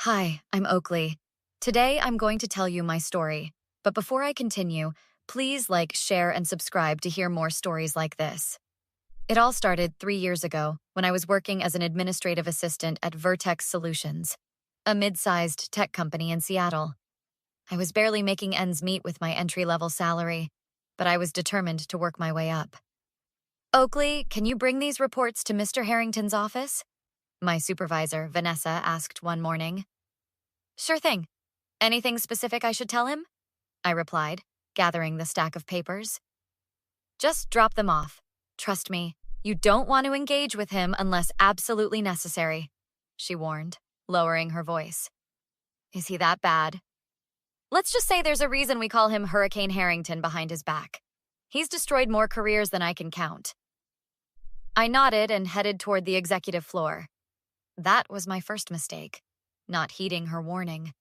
Hi, I'm Oakley. Today I'm going to tell you my story. But before I continue, please like, share, and subscribe to hear more stories like this. It all started 3 years ago when I was working as an administrative assistant at Vertex Solutions, a mid-sized tech company in Seattle. I was barely making ends meet with my entry-level salary, but I was determined to work my way up. Oakley, can you bring these reports to Mr. Harrington's office? My supervisor, Vanessa, asked one morning. Sure thing. Anything specific I should tell him? I replied, gathering the stack of papers. Just drop them off. Trust me, you don't want to engage with him unless absolutely necessary, she warned, lowering her voice. Is he that bad? Let's just say there's a reason we call him Hurricane Harrington behind his back. He's destroyed more careers than I can count. I nodded and headed toward the executive floor. That was my first mistake, not heeding her warning.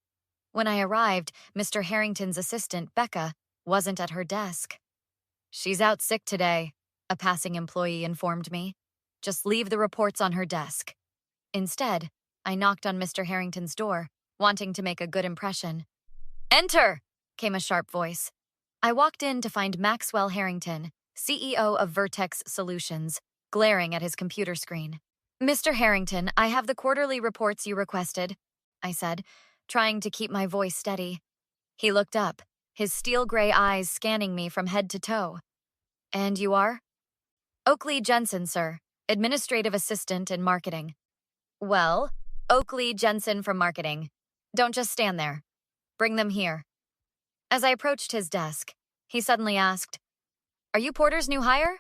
When I arrived, Mr. Harrington's assistant, Becca, wasn't at her desk. She's out sick today, a passing employee informed me. Just leave the reports on her desk. Instead, I knocked on Mr. Harrington's door, wanting to make a good impression. Enter, came a sharp voice. I walked in to find Maxwell Harrington, CEO of Vertex Solutions, glaring at his computer screen. Mr. Harrington, I have the quarterly reports you requested, I said, trying to keep my voice steady. He looked up, his steel-gray eyes scanning me from head to toe. And you are? Oakley Jensen, sir, administrative assistant in marketing. Well, Oakley Jensen from marketing. Don't just stand there. Bring them here. As I approached his desk, he suddenly asked, Are you Porter's new hire?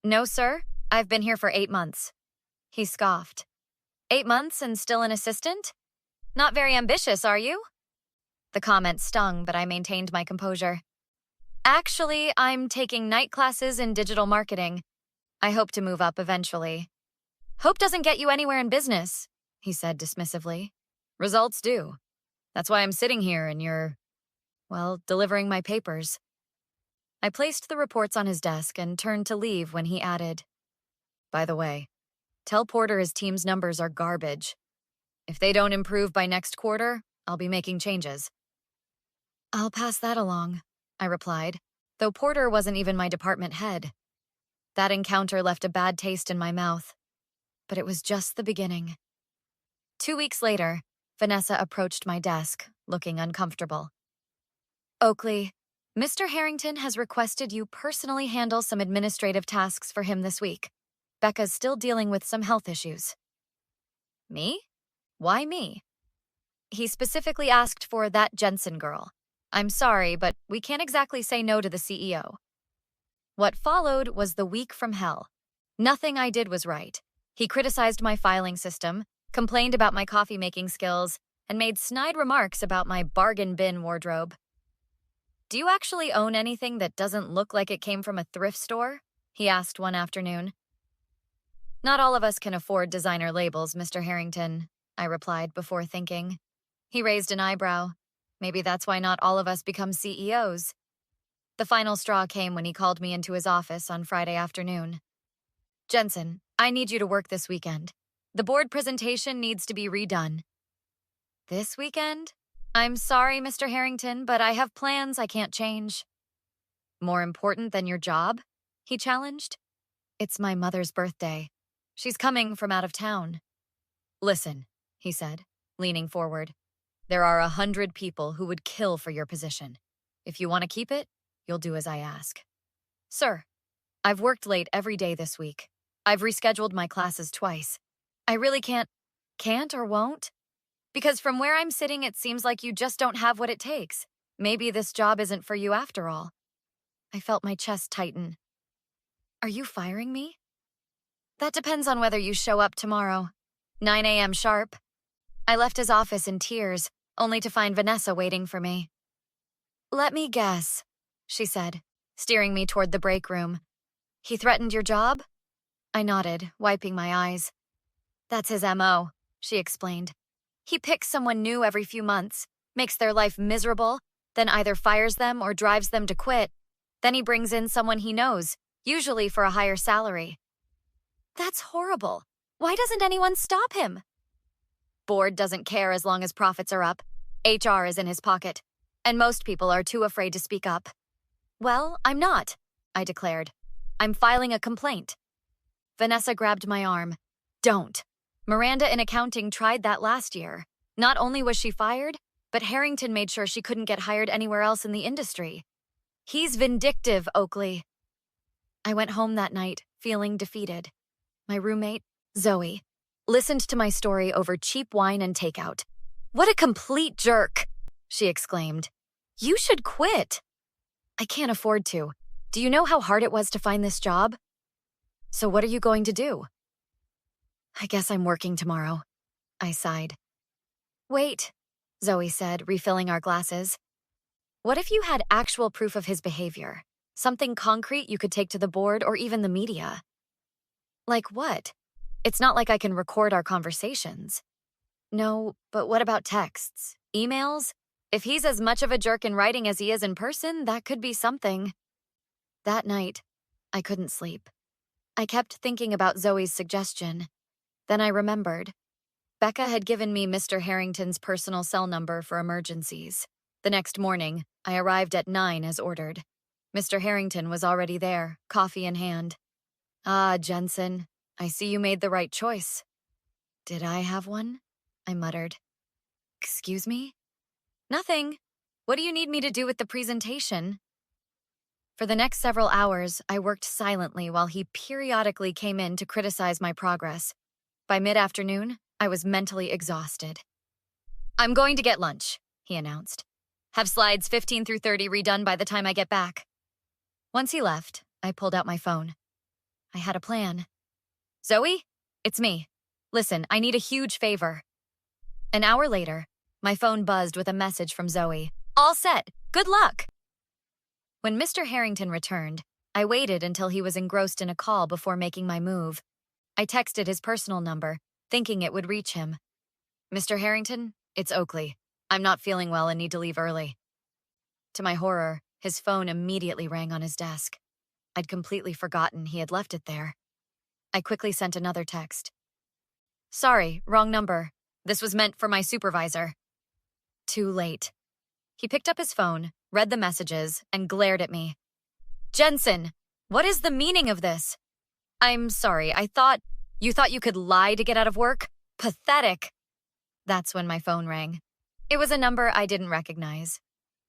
No, sir. I've been here for 8 months. He scoffed. 8 months and still an assistant? Not very ambitious, are you? The comment stung, but I maintained my composure. Actually, I'm taking night classes in digital marketing. I hope to move up eventually. Hope doesn't get you anywhere in business, he said dismissively. Results do. That's why I'm sitting here and you're, delivering my papers. I placed the reports on his desk and turned to leave when he added, By the way, tell Porter his team's numbers are garbage. If they don't improve by next quarter, I'll be making changes. I'll pass that along, I replied, though Porter wasn't even my department head. That encounter left a bad taste in my mouth, but it was just the beginning. 2 weeks later, Vanessa approached my desk, looking uncomfortable. Oakley, Mr. Harrington has requested you personally handle some administrative tasks for him this week. Becca's still dealing with some health issues. Me? Why me? He specifically asked for that Jensen girl. I'm sorry, but we can't exactly say no to the CEO. What followed was the week from hell. Nothing I did was right. He criticized my filing system, complained about my coffee-making skills, and made snide remarks about my bargain bin wardrobe. Do you actually own anything that doesn't look like it came from a thrift store? He asked one afternoon. Not all of us can afford designer labels, Mr. Harrington, I replied before thinking. He raised an eyebrow. Maybe that's why not all of us become CEOs. The final straw came when he called me into his office on Friday afternoon. Jensen, I need you to work this weekend. The board presentation needs to be redone. This weekend? I'm sorry, Mr. Harrington, but I have plans I can't change. More important than your job? He challenged. It's my mother's birthday. She's coming from out of town. Listen, he said, leaning forward. There are 100 people who would kill for your position. If you want to keep it, you'll do as I ask. Sir, I've worked late every day this week. I've rescheduled my classes twice. I really can't or won't? Because from where I'm sitting, it seems like you just don't have what it takes. Maybe this job isn't for you after all. I felt my chest tighten. Are you firing me? That depends on whether you show up tomorrow. 9 a.m. sharp. I left his office in tears, only to find Vanessa waiting for me. Let me guess, she said, steering me toward the break room. He threatened your job? I nodded, wiping my eyes. That's his MO, she explained. He picks someone new every few months, makes their life miserable, then either fires them or drives them to quit. Then he brings in someone he knows, usually for a higher salary. That's horrible. Why doesn't anyone stop him? Board doesn't care as long as profits are up. HR is in his pocket. And most people are too afraid to speak up. Well, I'm not, I declared. I'm filing a complaint. Vanessa grabbed my arm. Don't. Miranda in accounting tried that last year. Not only was she fired, but Harrington made sure she couldn't get hired anywhere else in the industry. He's vindictive, Oakley. I went home that night, feeling defeated. My roommate, Zoe, listened to my story over cheap wine and takeout. What a complete jerk, she exclaimed. You should quit. I can't afford to. Do you know how hard it was to find this job? So what are you going to do? I guess I'm working tomorrow, I sighed. Wait, Zoe said, refilling our glasses. What if you had actual proof of his behavior? Something concrete you could take to the board or even the media? Like what? It's not like I can record our conversations. No, but what about texts? Emails? If he's as much of a jerk in writing as he is in person, that could be something. That night, I couldn't sleep. I kept thinking about Zoe's suggestion. Then I remembered. Becca had given me Mr. Harrington's personal cell number for emergencies. The next morning, I arrived at 9 as ordered. Mr. Harrington was already there, coffee in hand. Ah, Jensen, I see you made the right choice. Did I have one? I muttered. Excuse me? Nothing. What do you need me to do with the presentation? For the next several hours, I worked silently while he periodically came in to criticize my progress. By mid-afternoon, I was mentally exhausted. I'm going to get lunch, he announced. Have slides 15 through 30 redone by the time I get back. Once he left, I pulled out my phone. I had a plan. Zoe? It's me. Listen, I need a huge favor. An hour later, my phone buzzed with a message from Zoe. All set. Good luck. When Mr. Harrington returned, I waited until he was engrossed in a call before making my move. I texted his personal number, thinking it would reach him. Mr. Harrington, it's Oakley. I'm not feeling well and need to leave early. To my horror, his phone immediately rang on his desk. I'd completely forgotten he had left it there. I quickly sent another text. Sorry, wrong number. This was meant for my supervisor. Too late. He picked up his phone, read the messages, and glared at me. Jensen, what is the meaning of this? I'm sorry, you thought you could lie to get out of work? Pathetic. That's when my phone rang. It was a number I didn't recognize.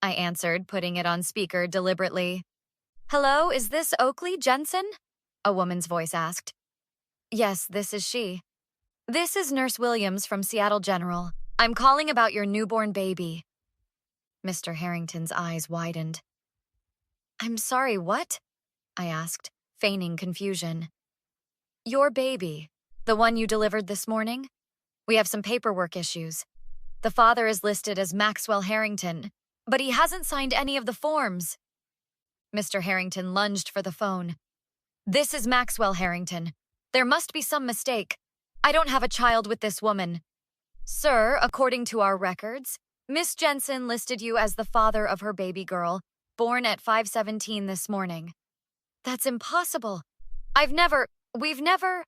I answered, putting it on speaker deliberately. Hello, is this Oakley Jensen? A woman's voice asked. Yes, this is she. This is Nurse Williams from Seattle General. I'm calling about your newborn baby. Mr. Harrington's eyes widened. I'm sorry, what? I asked, feigning confusion. Your baby, the one you delivered this morning? We have some paperwork issues. The father is listed as Maxwell Harrington, but he hasn't signed any of the forms. Mr. Harrington lunged for the phone. This is Maxwell Harrington. There must be some mistake. I don't have a child with this woman. Sir, according to our records, Miss Jensen listed you as the father of her baby girl, born at 5:17 this morning. That's impossible. We've never...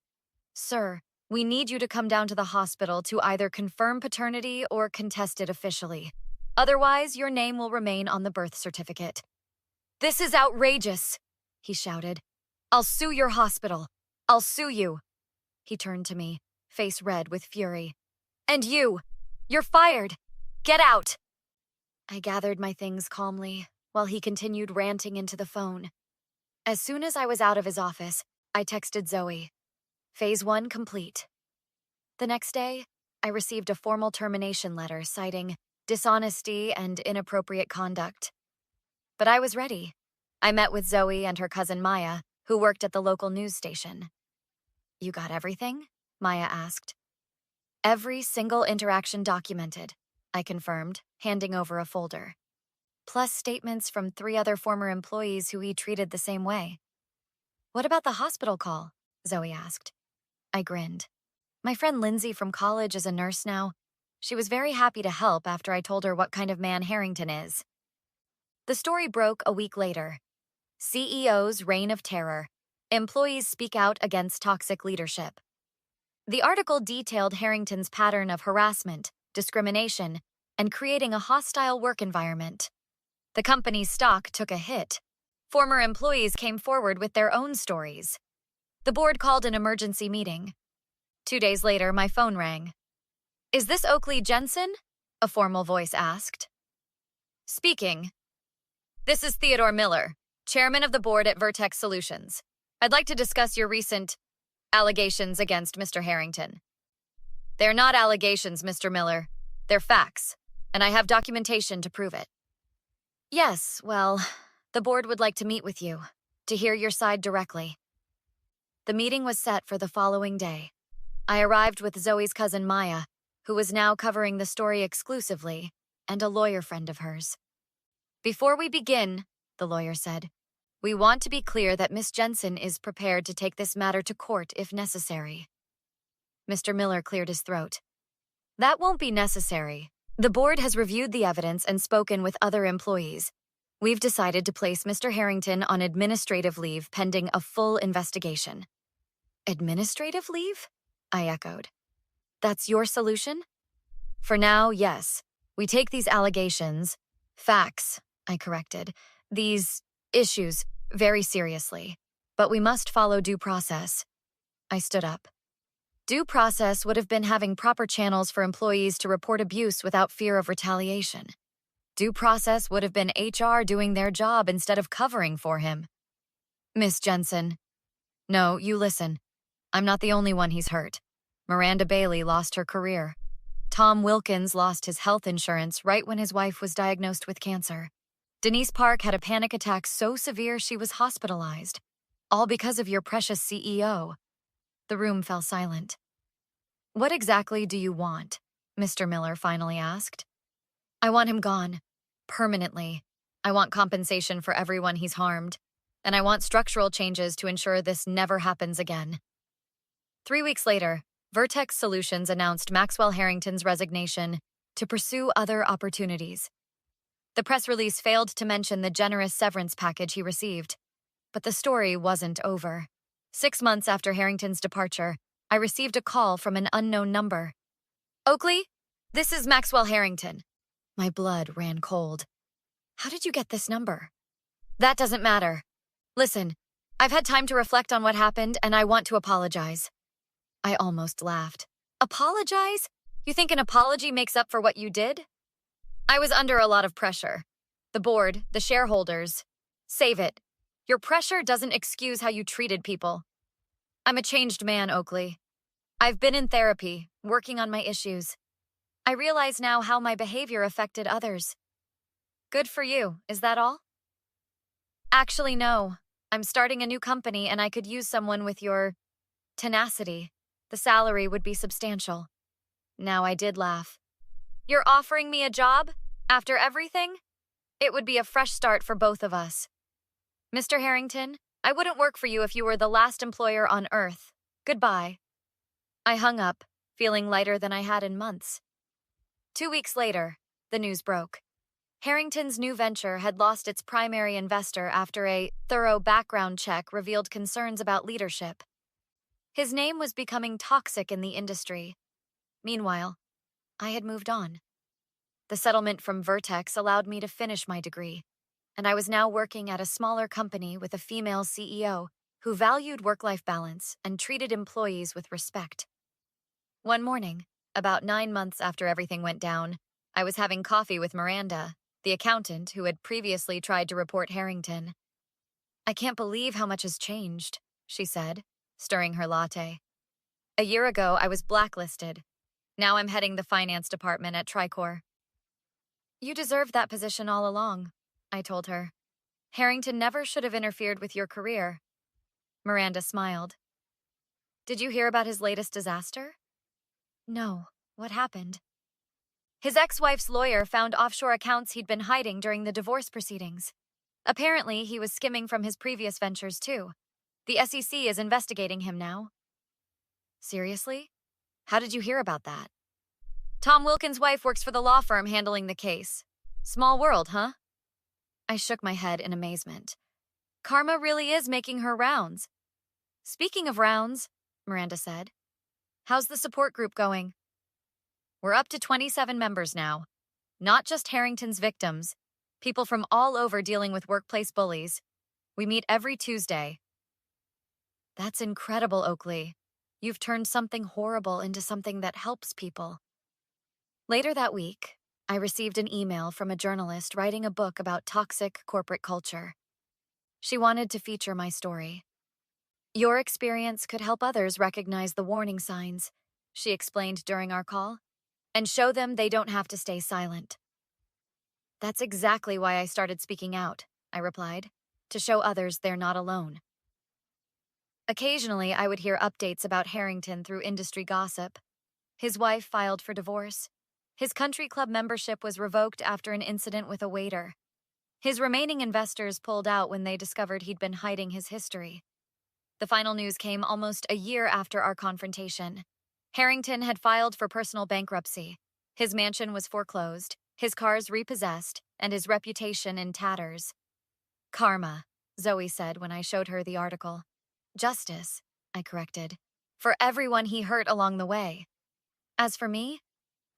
Sir, we need you to come down to the hospital to either confirm paternity or contest it officially. Otherwise, your name will remain on the birth certificate. This is outrageous, he shouted. I'll sue your hospital. I'll sue you. He turned to me, face red with fury. And you're fired. Get out. I gathered my things calmly while he continued ranting into the phone. As soon as I was out of his office, I texted Zoe. Phase 1 complete. The next day, I received a formal termination letter citing dishonesty and inappropriate conduct. But I was ready. I met with Zoe and her cousin Maya, who worked at the local news station. You got everything? Maya asked. Every single interaction documented, I confirmed, handing over a folder. Plus statements from 3 other former employees who he treated the same way. What about the hospital call? Zoe asked. I grinned. My friend Lindsay from college is a nurse now. She was very happy to help after I told her what kind of man Harrington is. The story broke a week later. CEO's reign of terror. Employees speak out against toxic leadership. The article detailed Harrington's pattern of harassment, discrimination, and creating a hostile work environment. The company's stock took a hit. Former employees came forward with their own stories. The board called an emergency meeting. 2 days later, my phone rang. "Is this Oakley Jensen?" a formal voice asked. "Speaking. This is Theodore Miller, chairman of the board at Vertex Solutions. I'd like to discuss your recent allegations against Mr. Harrington." "They're not allegations, Mr. Miller. They're facts, and I have documentation to prove it." "Yes, well, the board would like to meet with you, to hear your side directly." The meeting was set for the following day. I arrived with Zoe's cousin Maya, who was now covering the story exclusively, and a lawyer friend of hers. "Before we begin," the lawyer said, "we want to be clear that Miss Jensen is prepared to take this matter to court if necessary." Mr. Miller cleared his throat. "That won't be necessary. The board has reviewed the evidence and spoken with other employees. We've decided to place Mr. Harrington on administrative leave pending a full investigation." "Administrative leave?" I echoed. "That's your solution?" "For now, yes. We take these allegations, facts," I corrected, "these issues very seriously. But we must follow due process." I stood up. Due process would have been having proper channels for employees to report abuse without fear of retaliation. Due process would have been HR doing their job instead of covering for him. "Miss Jensen." "No, you listen. I'm not the only one he's hurt. Miranda Bailey lost her career. Tom Wilkins lost his health insurance right when his wife was diagnosed with cancer. Denise Park had a panic attack so severe she was hospitalized. All because of your precious CEO." The room fell silent. "What exactly do you want?" Mr. Miller finally asked. "I want him gone. Permanently. I want compensation for everyone he's harmed. And I want structural changes to ensure this never happens again." 3 weeks later, Vertex Solutions announced Maxwell Harrington's resignation to pursue other opportunities. The press release failed to mention the generous severance package he received. But the story wasn't over. 6 months after Harrington's departure, I received a call from an unknown number. "Oakley, this is Maxwell Harrington." My blood ran cold. "How did you get this number?" "That doesn't matter. Listen, I've had time to reflect on what happened, and I want to apologize." I almost laughed. "Apologize? You think an apology makes up for what you did?" "I was under a lot of pressure. The board, the shareholders. Save it. Your pressure doesn't excuse how you treated people. I'm a changed man, Oakley. I've been in therapy, working on my issues. I realize now how my behavior affected others." "Good for you. Is that all?" "Actually, no. I'm starting a new company and I could use someone with your tenacity. The salary would be substantial." Now I did laugh. "You're offering me a job? After everything? It would be a fresh start for both of us. Mr. Harrington, I wouldn't work for you if you were the last employer on Earth. Goodbye." I hung up, feeling lighter than I had in months. 2 weeks later, the news broke. Harrington's new venture had lost its primary investor after a thorough background check revealed concerns about leadership. His name was becoming toxic in the industry. Meanwhile, I had moved on. The settlement from Vertex allowed me to finish my degree, and I was now working at a smaller company with a female CEO who valued work-life balance and treated employees with respect. One morning, about 9 months after everything went down, I was having coffee with Miranda, the accountant who had previously tried to report Harrington. "I can't believe how much has changed," she said, stirring her latte. "A year ago, I was blacklisted. Now I'm heading the finance department at Tricor." "You deserved that position all along," I told her. "Harrington never should have interfered with your career." Miranda smiled. "Did you hear about his latest disaster?" "No. What happened?" "His ex-wife's lawyer found offshore accounts he'd been hiding during the divorce proceedings. Apparently, he was skimming from his previous ventures, too. The SEC is investigating him now." "Seriously? How did you hear about that?" "Tom Wilkins' wife works for the law firm handling the case. Small world, huh?" I shook my head in amazement. Karma really is making her rounds. "Speaking of rounds," Miranda said, How's the support group going? We're up to 27 members now. Not just Harrington's victims, people from all over dealing with workplace bullies. We meet every Tuesday. That's incredible, Oakley. You've turned something horrible into something that helps people. Later that week, I received an email from a journalist writing a book about toxic corporate culture. She wanted to feature my story. Your experience could help others recognize the warning signs, she explained during our call, and show them they don't have to stay silent. That's exactly why I started speaking out, I replied, to show others they're not alone. Occasionally, I would hear updates about Harrington through industry gossip. His wife filed for divorce. His country club membership was revoked after an incident with a waiter. His remaining investors pulled out when they discovered he'd been hiding his history. The final news came almost a year after our confrontation. Harrington had filed for personal bankruptcy. His mansion was foreclosed, his cars repossessed, and his reputation in tatters. Karma, Zoe said when I showed her the article. Justice, I corrected, for everyone he hurt along the way. As for me,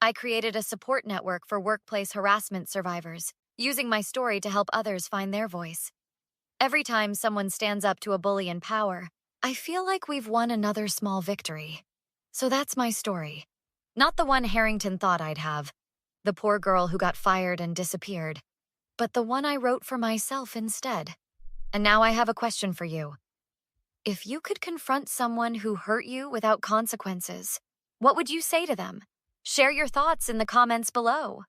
I created a support network for workplace harassment survivors, using my story to help others find their voice. Every time someone stands up to a bully in power, I feel like we've won another small victory. So that's my story. Not the one Harrington thought I'd have, the poor girl who got fired and disappeared, but the one I wrote for myself instead. And now I have a question for you. If you could confront someone who hurt you without consequences, what would you say to them? Share your thoughts in the comments below.